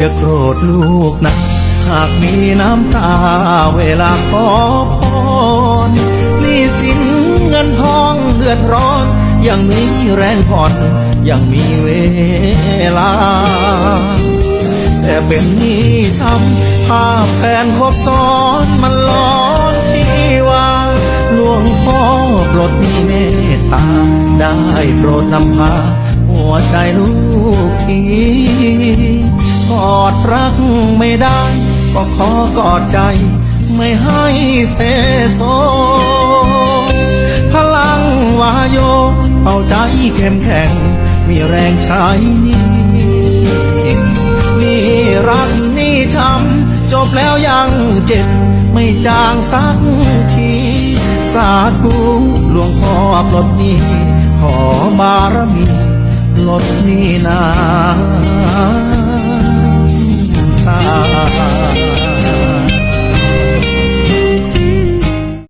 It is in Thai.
อย่าโกรธลูกนะหากมีน้ำตาเวลาขอพรหนี้สินเงินทองเดือดร้อนยังมีแรงผ่อนยังมีเวลาแต่เป็นหนี้ช้ำภาพแฟนคบซ้อนมันร้อนที่ว่าหลวงพ่อโปรดมีเมตตาได้โปรดนำพาหัวใจลูกทีกอดรักไม่ได้ก็ขอกอดใจไม่ให้เสโซพลังวาโยเอาใจเข้มแข็งมีแรงใช้นี่รักนี่ช้ำจบแล้วยังเจ็บไม่จางสักทีสาธุหลวงพ่อปลดหนี้ขอบารมีลดหนี้นา